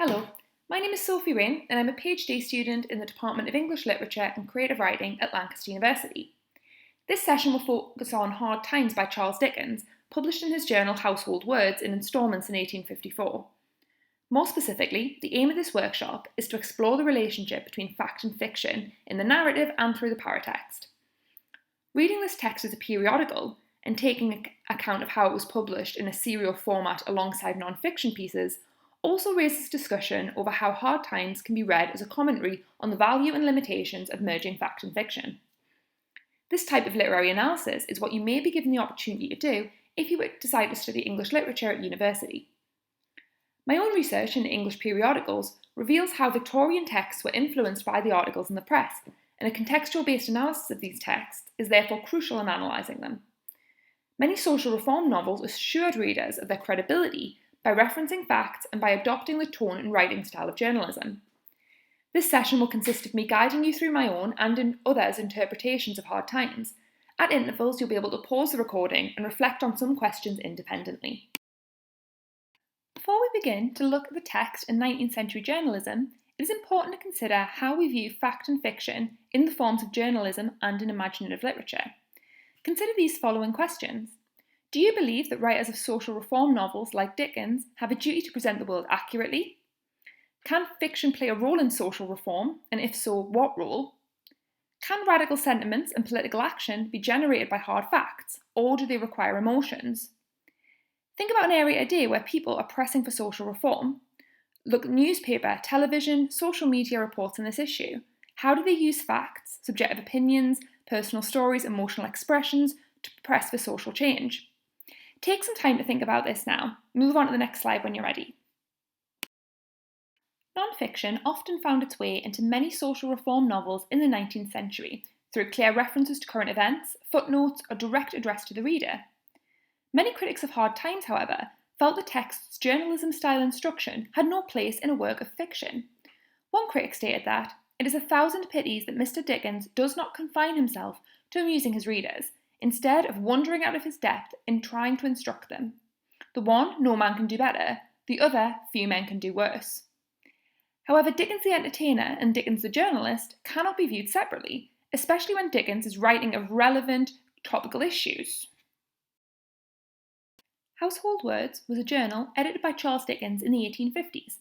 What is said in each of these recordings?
Hello, my name is Sophie Rain and I'm a PhD student in the Department of English Literature and Creative Writing at Lancaster University. This session will focus on Hard Times by Charles Dickens, published in his journal Household Words in instalments in 1854. More specifically, the aim of this workshop is to explore the relationship between fact and fiction in the narrative and through the paratext. Reading this text as a periodical and taking account of how it was published in a serial format alongside non-fiction pieces also raises discussion over how Hard Times can be read as a commentary on the value and limitations of merging fact and fiction. This type of literary analysis is what you may be given the opportunity to do if you decide to study English literature at university. My own research in English periodicals reveals how Victorian texts were influenced by the articles in the press, and a contextual-based analysis of these texts is therefore crucial in analysing them. Many social reform novels assured readers of their credibility by referencing facts and by adopting the tone and writing style of journalism. This session will consist of me guiding you through my own and others' interpretations of Hard Times. At intervals, you'll be able to pause the recording and reflect on some questions independently. Before we begin to look at the text in 19th century journalism, it is important to consider how we view fact and fiction in the forms of journalism and in imaginative literature. Consider these following questions. Do you believe that writers of social reform novels like Dickens have a duty to present the world accurately? Can fiction play a role in social reform, and if so, what role? Can radical sentiments and political action be generated by hard facts, or do they require emotions? Think about an area today where people are pressing for social reform. Look at newspaper, television, social media reports on this issue. How do they use facts, subjective opinions, personal stories, emotional expressions to press for social change? Take some time to think about this now. Move on to the next slide when you're ready. Non-fiction often found its way into many social reform novels in the 19th century through clear references to current events, footnotes, or direct address to the reader. Many critics of Hard Times, however, felt the text's journalism-style instruction had no place in a work of fiction. One critic stated that, "It is 1,000 pities that Mr. Dickens does not confine himself to amusing his readers, instead of wandering out of his depth in trying to instruct them. The one, no man can do better, the other, few men can do worse." However, Dickens the entertainer and Dickens the journalist cannot be viewed separately, especially when Dickens is writing of relevant topical issues. Household Words was a journal edited by Charles Dickens in the 1850s.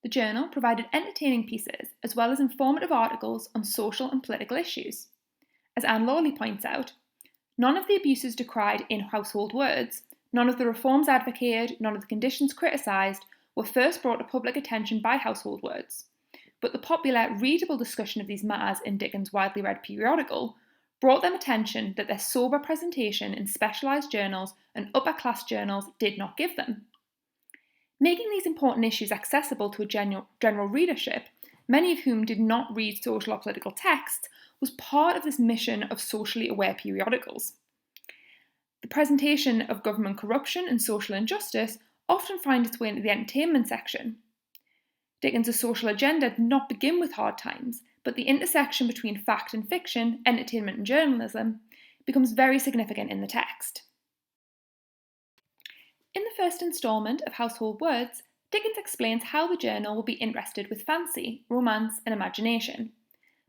The journal provided entertaining pieces as well as informative articles on social and political issues. As Anne Lawley points out, none of the abuses decried in Household Words, none of the reforms advocated, none of the conditions criticised were first brought to public attention by Household Words. But the popular, readable discussion of these matters in Dickens' widely read periodical brought them attention that their sober presentation in specialised journals and upper-class journals did not give them. Making these important issues accessible to a general readership, many of whom did not read social or political texts, was part of this mission of socially aware periodicals. The presentation of government corruption and social injustice often finds its way into the entertainment section. Dickens' social agenda did not begin with Hard Times, but the intersection between fact and fiction, entertainment and journalism, becomes very significant in the text. In the first instalment of Household Words, Dickens explains how the journal will be interested with fancy, romance, and imagination.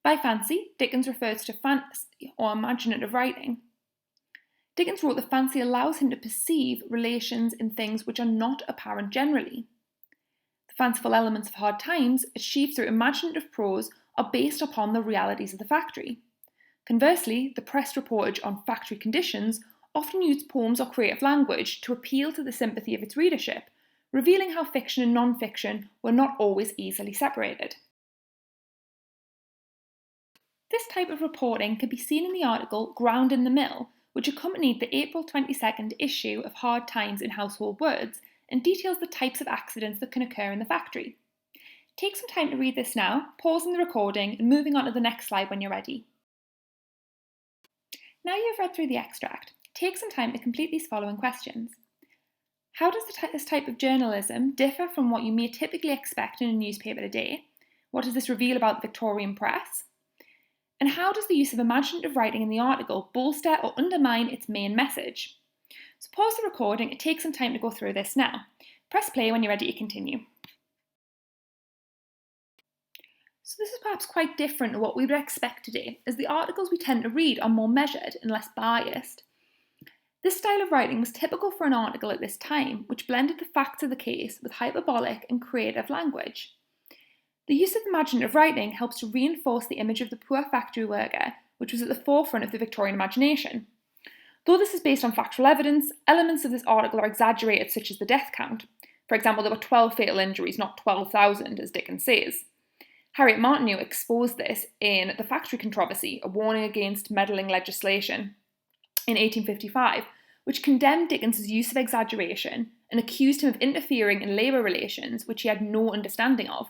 By fancy, Dickens refers to fantasy or imaginative writing. Dickens wrote that fancy allows him to perceive relations in things which are not apparent generally. The fanciful elements of Hard Times, achieved through imaginative prose, are based upon the realities of the factory. Conversely, the press reportage on factory conditions often used poems or creative language to appeal to the sympathy of its readership, revealing how fiction and non-fiction were not always easily separated. This type of reporting can be seen in the article Ground in the Mill, which accompanied the April 22nd issue of Hard Times in Household Words and details the types of accidents that can occur in the factory. Take some time to read this now, pausing the recording and moving on to the next slide when you're ready. Now you've read through the extract, take some time to complete these following questions. How does this type of journalism differ from what you may typically expect in a newspaper today? What does this reveal about the Victorian press? And how does the use of imaginative writing in the article bolster or undermine its main message? So pause the recording and take some time to go through this now. Press play when you're ready to continue. So this is perhaps quite different to what we would expect today, as the articles we tend to read are more measured and less biased. This style of writing was typical for an article at this time, which blended the facts of the case with hyperbolic and creative language. The use of imaginative writing helps to reinforce the image of the poor factory worker, which was at the forefront of the Victorian imagination. Though this is based on factual evidence, elements of this article are exaggerated, such as the death count. For example, there were 12 fatal injuries, not 12,000, as Dickens says. Harriet Martineau exposed this in The Factory Controversy, a warning against meddling legislation, in 1855, which condemned Dickens' use of exaggeration and accused him of interfering in labour relations which he had no understanding of.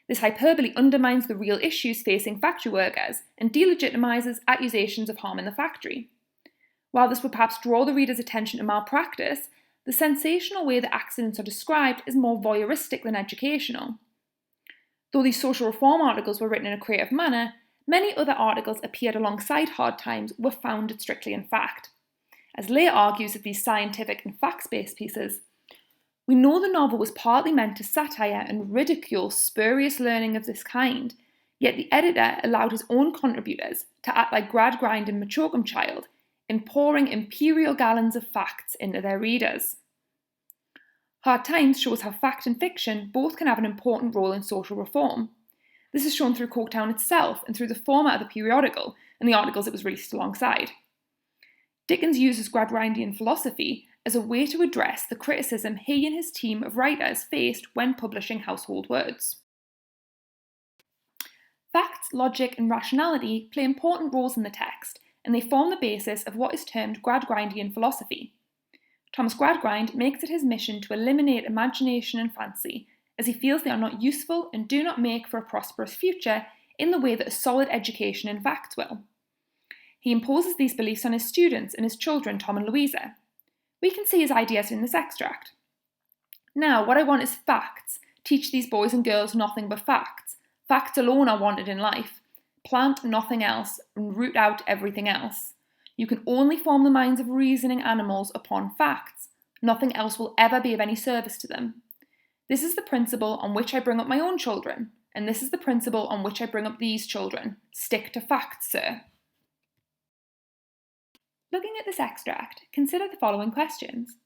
This hyperbole undermines the real issues facing factory workers and delegitimises accusations of harm in the factory. While this would perhaps draw the reader's attention to malpractice, the sensational way the accidents are described is more voyeuristic than educational. Though these social reform articles were written in a creative manner, many other articles appeared alongside Hard Times were founded strictly in fact. As Leigh argues of these scientific and facts-based pieces, we know the novel was partly meant to satire and ridicule spurious learning of this kind, yet the editor allowed his own contributors to act like Gradgrind and Child in pouring imperial gallons of facts into their readers. Hard Times shows how fact and fiction both can have an important role in social reform. This is shown through Coketown itself and through the format of the periodical and the articles it was released alongside. Dickens uses Gradgrindian philosophy as a way to address the criticism he and his team of writers faced when publishing household words. Facts, logic, and rationality play important roles in the text, and they form the basis of what is termed Gradgrindian philosophy. Thomas Gradgrind makes it his mission to eliminate imagination and fancy, as he feels they are not useful and do not make for a prosperous future in the way that a solid education in facts will. He imposes these beliefs on his students and his children, Tom and Louisa. We can see his ideas in this extract. Now, what I want is facts. Teach these boys and girls nothing but facts. Facts alone are wanted in life. Plant nothing else and root out everything else. You can only form the minds of reasoning animals upon facts. Nothing else will ever be of any service to them. This is the principle on which I bring up my own children, and this is the principle on which I bring up these children. Stick to facts, sir. Looking at this extract, consider the following questions.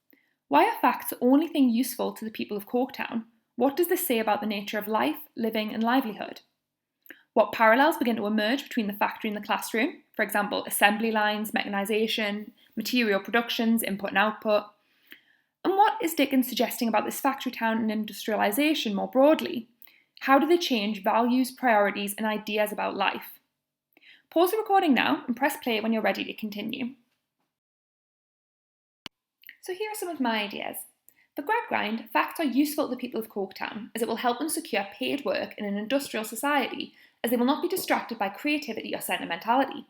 Why are facts the only thing useful to the people of Coketown? What does this say about the nature of life, living, and livelihood? What parallels begin to emerge between the factory and the classroom? For example, assembly lines, mechanisation, material productions, input and output. And what is Dickens suggesting about this factory town and industrialisation more broadly? How do they change values, priorities, and ideas about life? Pause the recording now and press play when you're ready to continue. So here are some of my ideas. For Gradgrind, facts are useful to the people of Coketown, as it will help them secure paid work in an industrial society, as they will not be distracted by creativity or sentimentality.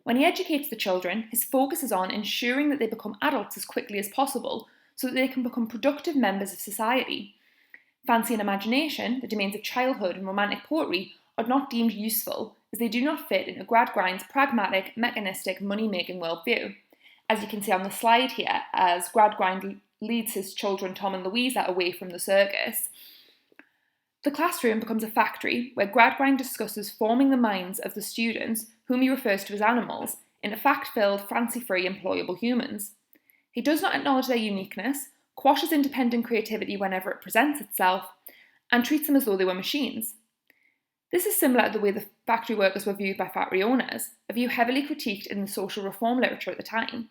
When he educates the children, his focus is on ensuring that they become adults as quickly as possible, so that they can become productive members of society. Fancy and imagination, the domains of childhood and romantic poetry, are not deemed useful, as they do not fit into Gradgrind's pragmatic, mechanistic, money-making worldview. As you can see on the slide here, as Gradgrind leads his children Tom and Louisa away from the circus, the classroom becomes a factory where Gradgrind discusses forming the minds of the students, whom he refers to as animals, into fact-filled, fancy-free, employable humans. He does not acknowledge their uniqueness, quashes independent creativity whenever it presents itself, and treats them as though they were machines. This is similar to the way the factory workers were viewed by factory owners, a view heavily critiqued in the social reform literature at the time.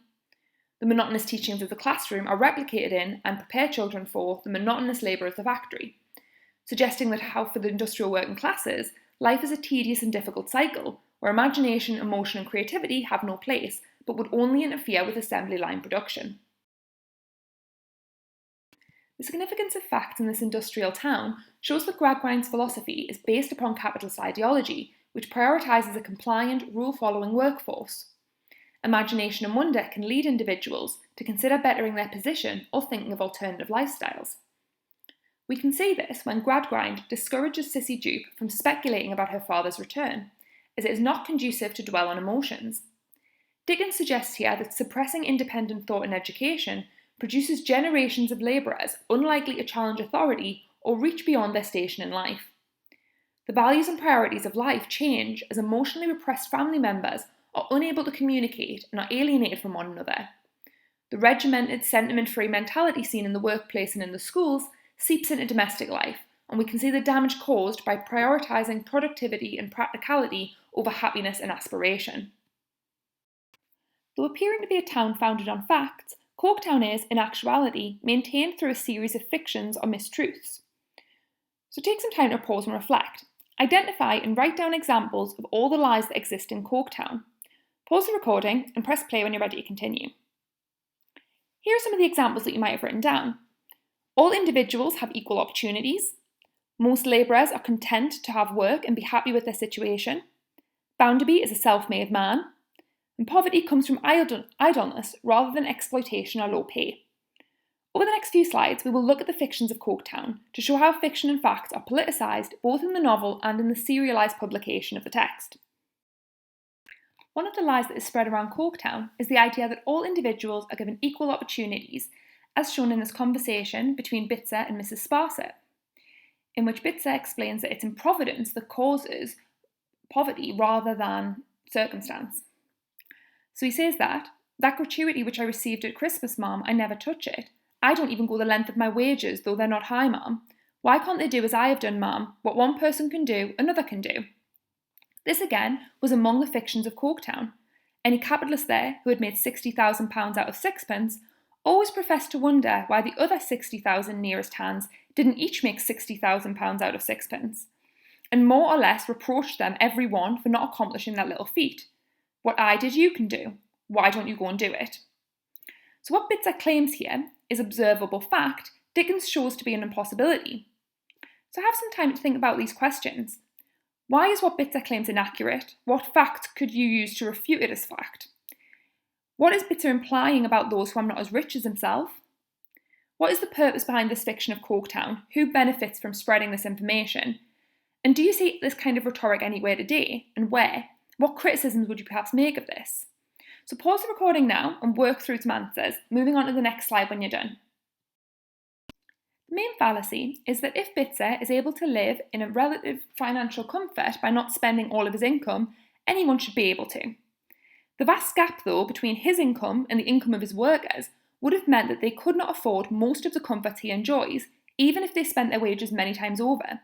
The monotonous teachings of the classroom are replicated in and prepare children for the monotonous labour of the factory, suggesting that how for the industrial working classes, life is a tedious and difficult cycle, where imagination, emotion and creativity have no place, but would only interfere with assembly line production. The significance of facts in this industrial town shows that Gradgrind's philosophy is based upon capitalist ideology, which prioritises a compliant, rule-following workforce. Imagination and wonder can lead individuals to consider bettering their position or thinking of alternative lifestyles. We can see this when Gradgrind discourages Sissy Jupe from speculating about her father's return, as it is not conducive to dwell on emotions. Dickens suggests here that suppressing independent thought in education produces generations of labourers unlikely to challenge authority or reach beyond their station in life. The values and priorities of life change as emotionally repressed family members are unable to communicate and are alienated from one another. The regimented, sentiment-free mentality seen in the workplace and in the schools seeps into domestic life, and we can see the damage caused by prioritising productivity and practicality over happiness and aspiration. Though appearing to be a town founded on facts, Coketown is, in actuality, maintained through a series of fictions or mistruths. So take some time to pause and reflect. Identify and write down examples of all the lies that exist in Coketown. Pause the recording and press play when you're ready to continue. Here are some of the examples that you might have written down. All individuals have equal opportunities. Most labourers are content to have work and be happy with their situation. Bounderby is a self-made man. And poverty comes from idleness rather than exploitation or low pay. Over the next few slides, we will look at the fictions of Coketown to show how fiction and facts are politicised both in the novel and in the serialised publication of the text. One of the lies that is spread around Coketown is the idea that all individuals are given equal opportunities, as shown in this conversation between Bitzer and Mrs. Sparsit, in which Bitzer explains that it's improvidence that causes poverty rather than circumstance. So he says that gratuity which I received at Christmas, ma'am, I never touch it. I don't even go the length of my wages, though they're not high, ma'am. Why can't they do as I have done, ma'am? What one person can do, another can do. This again was among the fictions of Coketown. Any capitalist there who had made £60,000 out of sixpence always professed to wonder why the other 60,000 nearest hands didn't each make £60,000 out of sixpence, and more or less reproached them every one for not accomplishing that little feat. What I did you can do. Why don't you go and do it? So what Bitzer claims here is observable fact Dickens shows to be an impossibility. So have some time to think about these questions. Why is what Bitzer claims inaccurate? What fact could you use to refute it as fact? What is Bitzer implying about those who are not as rich as himself? What is the purpose behind this fiction of Coketown? Who benefits from spreading this information? And do you see this kind of rhetoric anywhere today, and where? What criticisms would you perhaps make of this? So pause the recording now and work through some answers, moving on to the next slide when you're done. The main fallacy is that if Bitzer is able to live in a relative financial comfort by not spending all of his income, anyone should be able to. The vast gap, though, between his income and the income of his workers would have meant that they could not afford most of the comforts he enjoys, even if they spent their wages many times over.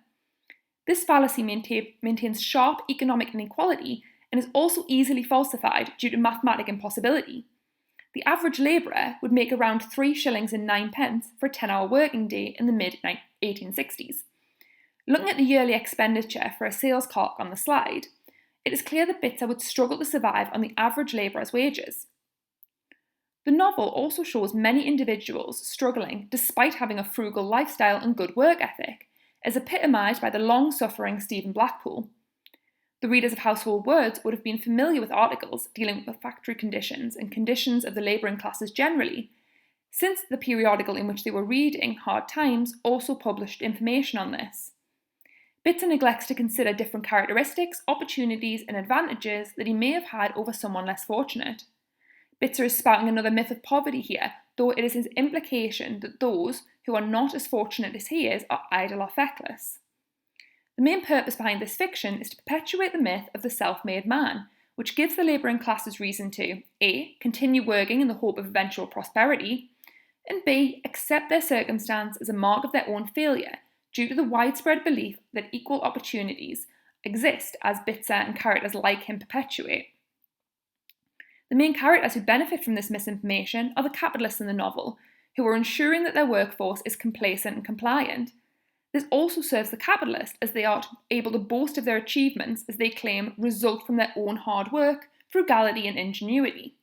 This fallacy maintains sharp economic inequality and is also easily falsified due to mathematical impossibility. The average labourer would make around 3 shillings and 9 pence for a 10-hour working day in the mid-1860s. Looking at the yearly expenditure for a sales clerk on the slide, it is clear that Bitzer would struggle to survive on the average labourer's wages. The novel also shows many individuals struggling despite having a frugal lifestyle and good work ethic, as epitomised by the long-suffering Stephen Blackpool. The readers of Household Words would have been familiar with articles dealing with factory conditions and conditions of the labouring classes generally, since the periodical in which they were reading, Hard Times, also published information on this. Bitzer neglects to consider different characteristics, opportunities and advantages that he may have had over someone less fortunate. Bitzer is spouting another myth of poverty here, though it is his implication that those who are not as fortunate as he is are idle or feckless. The main purpose behind this fiction is to perpetuate the myth of the self-made man, which gives the labouring classes reason to A. Continue working in the hope of eventual prosperity, and B. Accept their circumstance as a mark of their own failure due to the widespread belief that equal opportunities exist, as Bitzer and characters like him perpetuate. The main characters who benefit from this misinformation are the capitalists in the novel, who are ensuring that their workforce is complacent and compliant. This also serves the capitalists, as they are able to boast of their achievements as they claim result from their own hard work, frugality and ingenuity.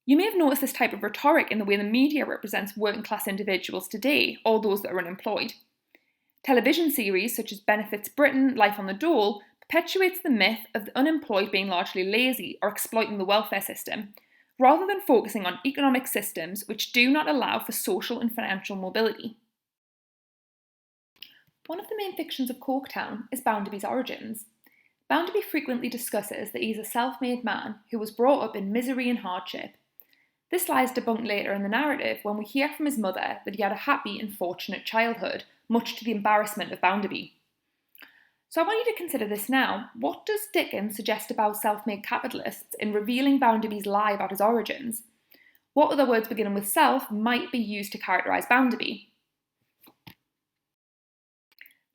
You may have noticed this type of rhetoric in the way the media represents working class individuals today, or those that are unemployed. Television series such as Benefits Britain, Life on the Dole perpetuates the myth of the unemployed being largely lazy or exploiting the welfare system, rather than focusing on economic systems which do not allow for social and financial mobility. One of the main fictions of Coketown is Bounderby's origins. Bounderby frequently discusses that he is a self-made man who was brought up in misery and hardship. This lie is debunked later in the narrative when we hear from his mother that he had a happy and fortunate childhood, much to the embarrassment of Bounderby. So I want you to consider this now. What does Dickens suggest about self-made capitalists in revealing Bounderby's lie about his origins? What other words beginning with self might be used to characterise Bounderby?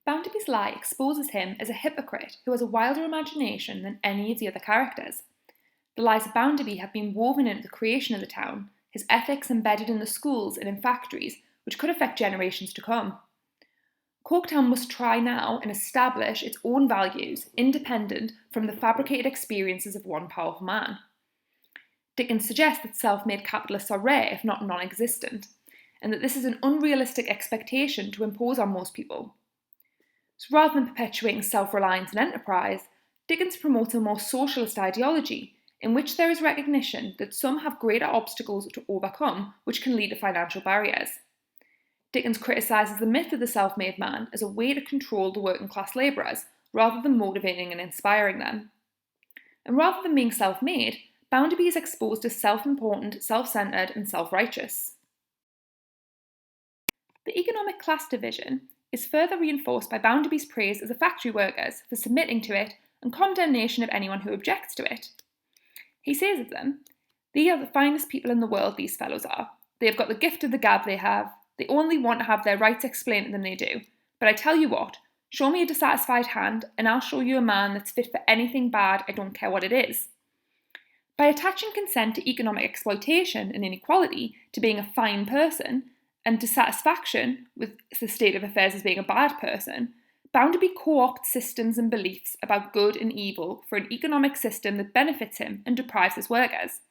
Bounderby's lie exposes him as a hypocrite who has a wilder imagination than any of the other characters. The lies of Bounderby have been woven into the creation of the town, his ethics embedded in the schools and in factories, which could affect generations to come. Coketown must try now and establish its own values, independent from the fabricated experiences of one powerful man. Dickens suggests that self-made capitalists are rare, if not non-existent, and that this is an unrealistic expectation to impose on most people. So rather than perpetuating self-reliance and enterprise, Dickens promotes a more socialist ideology, in which there is recognition that some have greater obstacles to overcome which can lead to financial barriers. Dickens criticises the myth of the self-made man as a way to control the working class labourers, rather than motivating and inspiring them. And rather than being self-made, Bounderby is exposed as self-important, self-centred and self-righteous. The economic class division is further reinforced by Bounderby's praise of the factory workers for submitting to it and condemnation of anyone who objects to it. He says of them, "They are the finest people in the world, these fellows are. They have got the gift of the gab they have. They only want to have their rights explained to them, they do. But I tell you what, show me a dissatisfied hand and I'll show you a man that's fit for anything bad, I don't care what it is." By attaching consent to economic exploitation and inequality to being a fine person, and dissatisfaction with the state of affairs as being a bad person, Bounderby co-opts systems and beliefs about good and evil for an economic system that benefits him and deprives his workers.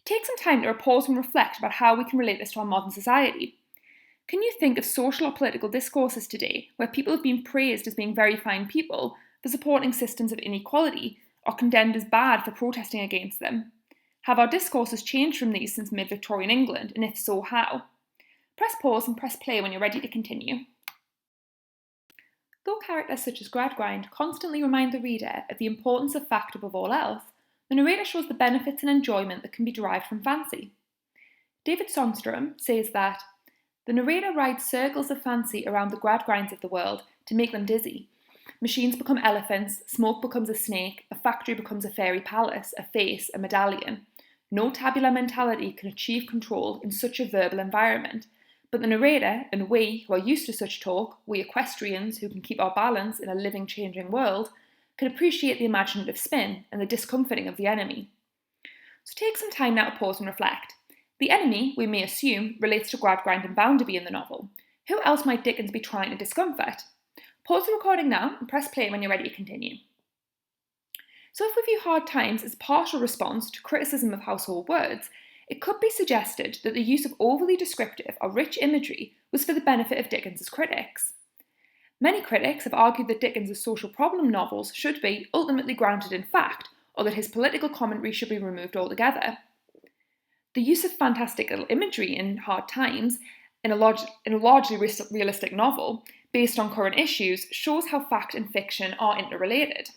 Take some time to pause and reflect about how we can relate this to our modern society. Can you think of social or political discourses today where people have been praised as being very fine people for supporting systems of inequality or condemned as bad for protesting against them? Have our discourses changed from these since mid-Victorian England, and if so, how? Press pause and press play when you're ready to continue. Though characters such as Gradgrind constantly remind the reader of the importance of fact above all else, the narrator shows the benefits and enjoyment that can be derived from fancy. David Sonstrom says that the narrator rides circles of fancy around the Gradgrinds of the world to make them dizzy. Machines become elephants, smoke becomes a snake, a factory becomes a fairy palace, a face, a medallion. No tabular mentality can achieve control in such a verbal environment, but the narrator, and we, who are used to such talk, we equestrians who can keep our balance in a living, changing world, can appreciate the imaginative spin and the discomforting of the enemy. So take some time now to pause and reflect. The enemy, we may assume, relates to Gradgrind and Bounderby in the novel. Who else might Dickens be trying to discomfort? Pause the recording now and press play when you're ready to continue. So if we view hard times as a partial response to criticism of household words, it could be suggested that the use of overly descriptive or rich imagery was for the benefit of Dickens's critics. Many critics have argued that Dickens's social problem novels should be ultimately grounded in fact, or that his political commentary should be removed altogether. The use of fantastical imagery in Hard Times, in a largely realistic novel, based on current issues, shows how fact and fiction are interrelated.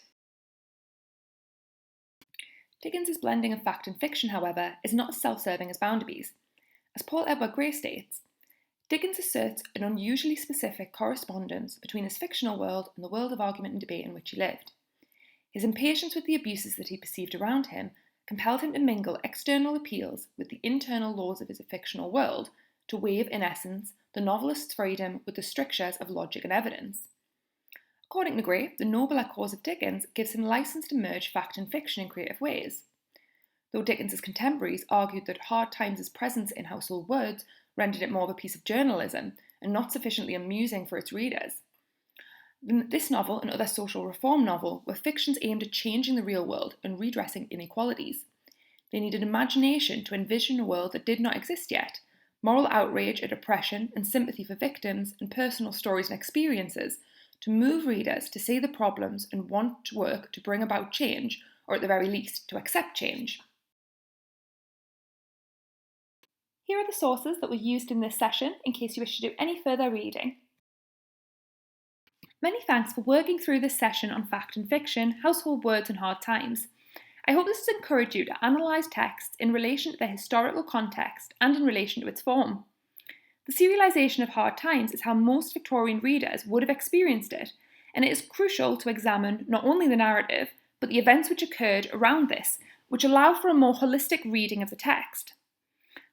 Dickens's blending of fact and fiction, however, is not as self-serving as Bounderby's. As Paul Edward Gray states, Dickens asserts an unusually specific correspondence between his fictional world and the world of argument and debate in which he lived. His impatience with the abuses that he perceived around him compelled him to mingle external appeals with the internal laws of his fictional world to waive, in essence, the novelist's freedom with the strictures of logic and evidence. According to Gray, the nobler cause of Dickens gives him license to merge fact and fiction in creative ways. Though Dickens's contemporaries argued that Hard Times' presence in household words rendered it more of a piece of journalism and not sufficiently amusing for its readers. This novel and other social reform novels were fictions aimed at changing the real world and redressing inequalities. They needed imagination to envision a world that did not exist yet, moral outrage at oppression and sympathy for victims and personal stories and experiences to move readers to see the problems and want to work to bring about change, or at the very least, to accept change. Here are the sources that were used in this session in case you wish to do any further reading. Many thanks for working through this session on fact and fiction, household words and hard times. I hope this has encouraged you to analyse texts in relation to their historical context and in relation to its form. The serialisation of Hard Times is how most Victorian readers would have experienced it, and it is crucial to examine not only the narrative, but the events which occurred around this, which allow for a more holistic reading of the text.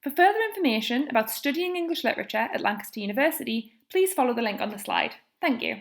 For further information about studying English literature at Lancaster University, please follow the link on the slide. Thank you.